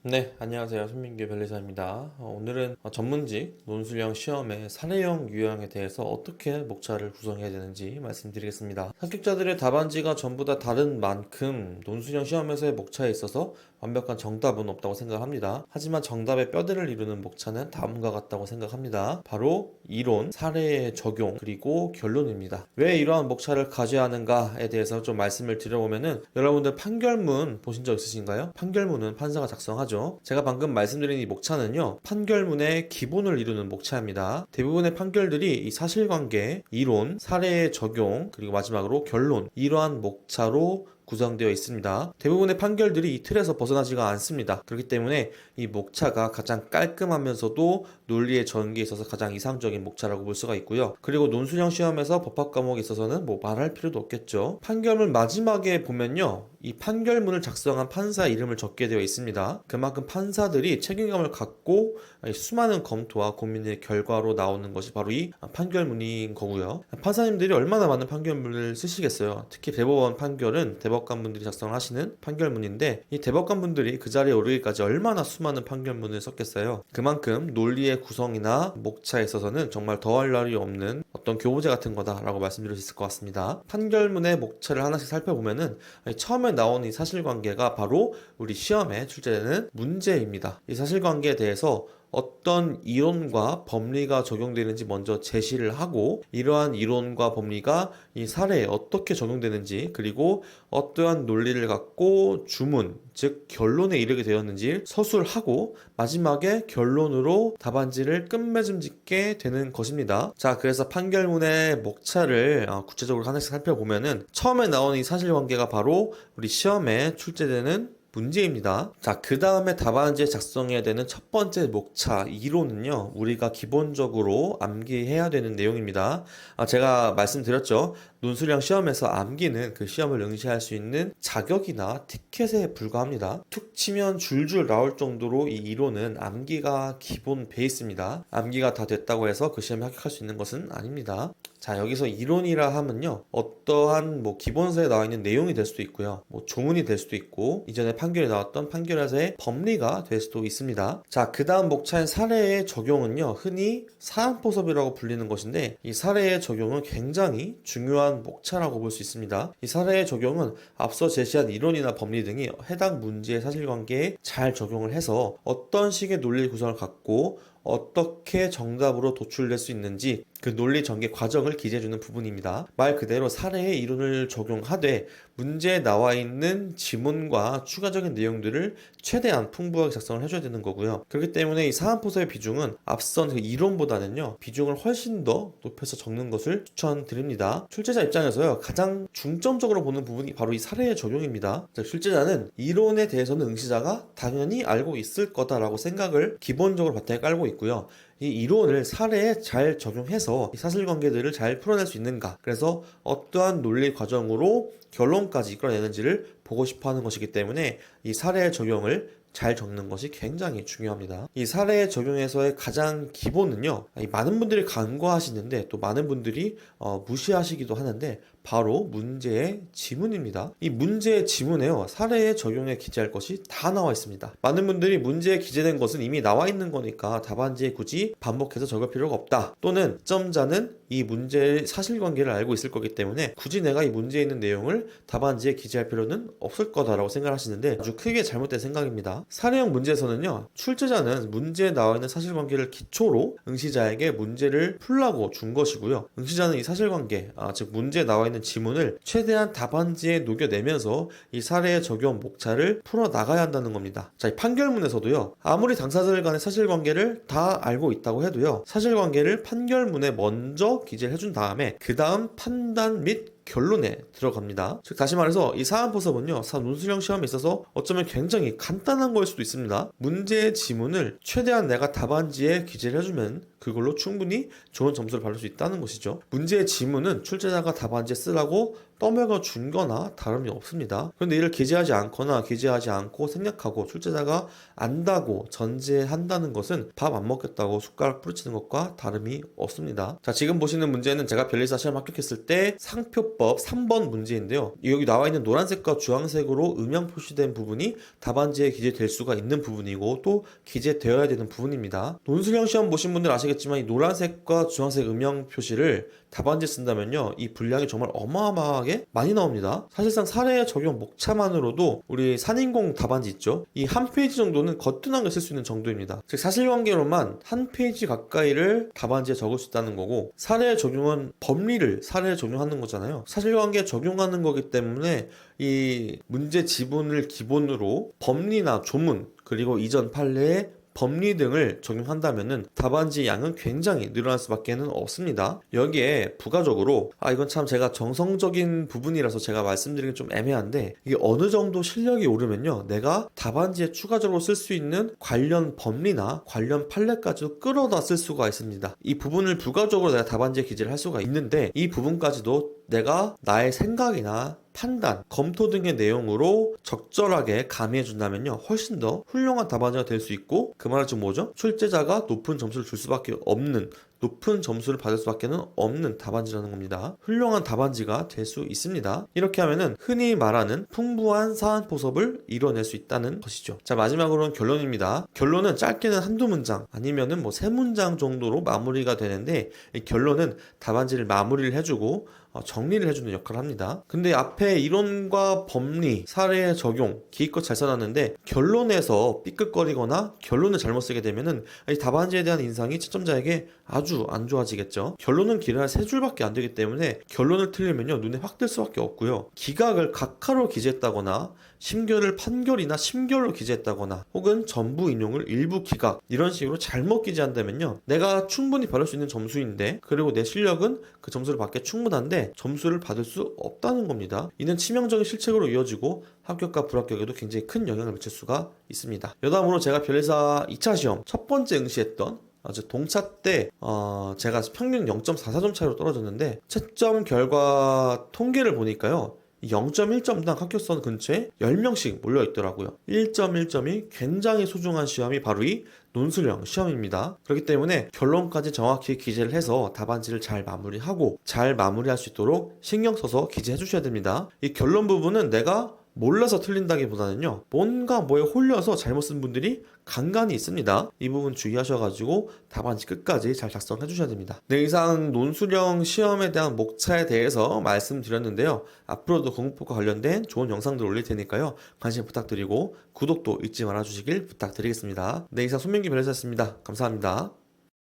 네, 안녕하세요. 손민규 변리사입니다. 오늘은 전문직 논술형 시험의 사례형 유형에 대해서 어떻게 목차를 구성해야 되는지 말씀드리겠습니다. 합격자들의 답안지가 전부 다 다른 만큼 논술형 시험에서의 목차에 있어서 완벽한 정답은 없다고 생각합니다. 하지만 정답의 뼈대를 이루는 목차는 다음과 같다고 생각합니다. 바로 이론, 사례의 적용, 그리고 결론입니다. 왜 이러한 목차를 가져야 하는가에 대해서 좀 말씀을 드려보면은 여러분들 판결문 보신 적 있으신가요? 판결문은 판사가 작성하죠. 제가 방금 말씀드린 이 목차는요, 판결문의 기본을 이루는 목차입니다. 대부분의 판결들이 이 사실관계, 이론, 사례의 적용, 그리고 마지막으로 결론, 이러한 목차로 구성되어 있습니다. 대부분의 판결들이 이 틀에서 벗어나지가 않습니다. 그렇기 때문에 이 목차가 가장 깔끔하면서도 논리의 전개에 있어서 가장 이상적인 목차라고 볼 수가 있고요. 그리고 논술형 시험에서 법학 과목에 있어서는 뭐 말할 필요도 없겠죠. 판결문 마지막에 보면요, 이 판결문을 작성한 판사 이름을 적게 되어 있습니다. 그만큼 판사들이 책임감을 갖고 수많은 검토와 고민의 결과로 나오는 것이 바로 이 판결문인 거고요. 판사님들이 얼마나 많은 판결문을 쓰시겠어요. 특히 대법원 판결은 대법관분들이 작성하시는 판결문인데, 이 대법관분들이 그 자리에 오르기까지 얼마나 수많은 판결문을 썼겠어요. 그만큼 논리의 구성이나 목차에 있어서는 정말 더할 나위 없는 어떤 교보제 같은 거다라고 말씀드릴 수 있을 것 같습니다. 판결문의 목차를 하나씩 살펴보면은 처음에 나오는 이 사실관계가 바로 우리 시험에 출제되는 문제입니다. 이 사실관계에 대해서 어떤 이론과 법리가 적용되는지 먼저 제시를 하고, 이러한 이론과 법리가 이 사례에 어떻게 적용되는지, 그리고 어떠한 논리를 갖고 주문, 즉 결론에 이르게 되었는지 서술하고, 마지막에 결론으로 답안지를 끝맺음 짓게 되는 것입니다. 자, 그래서 판결문의 목차를 구체적으로 하나씩 살펴보면은 처음에 나오는 이 사실관계가 바로 우리 시험에 출제되는 문제입니다. 자, 그 다음에 답안지에 작성해야 되는 첫 번째 목차, 이론은요, 우리가 기본적으로 암기해야 되는 내용입니다. 제가 말씀드렸죠. 논술형 시험에서 암기는 그 시험을 응시할 수 있는 자격이나 티켓에 불과합니다. 툭 치면 줄줄 나올 정도로 이 이론은 암기가 기본 베이스입니다. 암기가 다 됐다고 해서 그 시험에 합격할 수 있는 것은 아닙니다. 자, 여기서 이론이라 하면요, 어떠한 기본서에 나와 있는 내용이 될 수도 있고요, 조문이 될 수도 있고, 이전에 판결에 나왔던 판결에서의 법리가 될 수도 있습니다. 자, 그 다음 목차인 사례의 적용은요, 흔히 사안포섭이라고 불리는 것인데, 이 사례의 적용은 굉장히 중요한 목차라고 볼 수 있습니다. 이 사례의 적용은 앞서 제시한 이론이나 법리 등이 해당 문제의 사실관계에 잘 적용을 해서 어떤 식의 논리 구성을 갖고 어떻게 정답으로 도출될 수 있는지 그 논리 전개 과정을 기재해주는 부분입니다. 말 그대로 사례의 이론을 적용하되 문제에 나와 있는 지문과 추가적인 내용들을 최대한 풍부하게 작성을 해줘야 되는 거고요. 그렇기 때문에 이 사안포섭의 비중은 앞선 그 이론보다는요, 비중을 훨씬 더 높여서 적는 것을 추천드립니다. 출제자 입장에서요, 가장 중점적으로 보는 부분이 바로 이 사례의 적용입니다. 출제자는 이론에 대해서는 응시자가 당연히 알고 있을 거다라고 생각을 기본적으로 바탕에 깔고 있고요. 이 이론을 사례에 잘 적용해서 이 사실관계들을 잘 풀어낼 수 있는가, 그래서 어떠한 논리 과정으로 결론까지 이끌어내는지를 보고 싶어 하는 것이기 때문에 이 사례의 적용을 잘 적는 것이 굉장히 중요합니다. 이 사례의 적용에서의 가장 기본은요, 많은 분들이 간과하시는데 또 많은 분들이 무시하시기도 하는데, 바로 문제의 지문입니다. 이 문제의 지문에요, 사례의 적용에 기재할 것이 다 나와 있습니다. 많은 분들이 문제에 기재된 것은 이미 나와 있는 거니까 답안지에 굳이 반복해서 적을 필요가 없다, 또는 점자는 이 문제의 사실관계를 알고 있을 거기 때문에 굳이 내가 이 문제에 있는 내용을 답안지에 기재할 필요는 없을 거다라고 생각하시는데, 아주 크게 잘못된 생각입니다. 사례형 문제에서는요, 출제자는 문제에 나와 있는 사실관계를 기초로 응시자에게 문제를 풀라고 준 것이고요, 응시자는 이 사실관계, 즉 문제에 나와 있는 지문을 최대한 답안지에 녹여내면서 이 사례의 적용 목차를 풀어나가야 한다는 겁니다. 자, 이 판결문에서도요, 아무리 당사자들 간의 사실관계를 다 알고 있다고 해도요, 사실관계를 판결문에 먼저 기재를 해준 다음에 그 다음 판단 및 결론에 들어갑니다. 즉 다시 말해서 이 사안포섭은요, 논술형 시험에 있어서 어쩌면 굉장히 간단한 거일 수도 있습니다. 문제의 지문을 최대한 내가 답안지에 기재를 해주면 그걸로 충분히 좋은 점수를 받을 수 있다는 것이죠. 문제의 지문은 출제자가 답안지에 쓰라고 떠먹여 준 거나 다름이 없습니다. 그런데 이를 기재하지 않거나 기재하지 않고 생략하고 출제자가 안다고 전제한다는 것은 밥 안 먹겠다고 숟가락 부러치는 것과 다름이 없습니다. 자, 지금 보시는 문제는 제가 변리사 시험 합격했을 때 상표법 3번 문제인데요. 여기 나와 있는 노란색과 주황색으로 음영 표시된 부분이 답안지에 기재될 수가 있는 부분이고 또 기재되어야 되는 부분입니다. 논술형 시험 보신 분들 아시겠지만 이 노란색과 주황색 음영 표시를 답안지에 쓴다면요, 이 분량이 정말 어마어마하게 많이 나옵니다. 사실상 사례 적용 목차만으로도 우리 산인공 답안지 있죠, 이 한 페이지 정도는 거뜬하게 쓸 수 있는 정도입니다. 즉 사실관계로만 한 페이지 가까이를 답안지에 적을 수 있다는 거고, 사례 적용은 법리를 사례에 적용하는 거잖아요. 사실관계에 적용하는 거기 때문에 이 문제 지문을 기본으로 법리나 조문 그리고 이전 판례의 법리 등을 적용한다면은 답안지 양은 굉장히 늘어날 수밖에 없습니다. 여기에 부가적으로 이건 참 제가 정성적인 부분이라서 제가 말씀드리긴 좀 애매한데, 이게 어느 정도 실력이 오르면요, 내가 답안지에 추가적으로 쓸 수 있는 관련 법리나 관련 판례까지도 끌어다 쓸 수가 있습니다. 이 부분을 부가적으로 내가 답안지에 기재를 할 수가 있는데, 이 부분까지도 내가 나의 생각이나 판단, 검토 등의 내용으로 적절하게 가미해 준다면요, 훨씬 더 훌륭한 답안지가 될 수 있고, 그 말은 지금 뭐죠? 출제자가 높은 점수를 줄 수밖에 없는, 높은 점수를 받을 수밖에 없는 답안지라는 겁니다. 훌륭한 답안지가 될 수 있습니다. 이렇게 하면은 흔히 말하는 풍부한 사안포섭을 이뤄낼 수 있다는 것이죠. 자, 마지막으로는 결론입니다. 결론은 짧게는 한두 문장 아니면은 뭐 세 문장 정도로 마무리가 되는데, 이 결론은 답안지를 마무리를 해주고 정리를 해주는 역할을 합니다. 근데 앞에 이론과 법리, 사례 적용 기껏 잘 써놨는데 결론에서 삐끗거리거나 결론을 잘못 쓰게 되면은 이 답안지에 대한 인상이 채점자에게 아주 안 좋아지겠죠. 결론은 길어야 세 줄밖에 안 되기 때문에 결론을 틀리면요, 눈에 확 뜰 수밖에 없고요. 기각을 각하로 기재했다거나 심결을 판결이나 심결로 기재했다거나 혹은 전부 인용을 일부 기각, 이런 식으로 잘못 기재한다면요, 내가 충분히 받을 수 있는 점수인데, 그리고 내 실력은 그 점수를 받기에 충분한데 점수를 받을 수 없다는 겁니다. 이는 치명적인 실책으로 이어지고 합격과 불합격에도 굉장히 큰 영향을 미칠 수가 있습니다. 여담으로 제가 변리사 2차 시험 첫 번째 응시했던 동차 때 제가 평균 0.44점 차이로 떨어졌는데, 채점 결과 통계를 보니까요, 0.1점당 합격선 근처에 10명씩 몰려있더라고요. 1.1점이 굉장히 소중한 시험이 바로 이 논술형 시험입니다. 그렇기 때문에 결론까지 정확히 기재를 해서 답안지를 잘 마무리하고 잘 마무리할 수 있도록 신경 써서 기재해 주셔야 됩니다. 이 결론 부분은 내가 몰라서 틀린다기보다는요, 뭔가 뭐에 홀려서 잘못 쓴 분들이 간간히 있습니다. 이 부분 주의하셔가지고 답안지 끝까지 잘 작성해 주셔야 됩니다. 네, 이상 논술형 시험에 대한 목차에 대해서 말씀드렸는데요. 앞으로도 공부법과 관련된 좋은 영상들 올릴 테니까요, 관심 부탁드리고 구독도 잊지 말아 주시길 부탁드리겠습니다. 네, 이상 손민기 변호사였습니다. 감사합니다.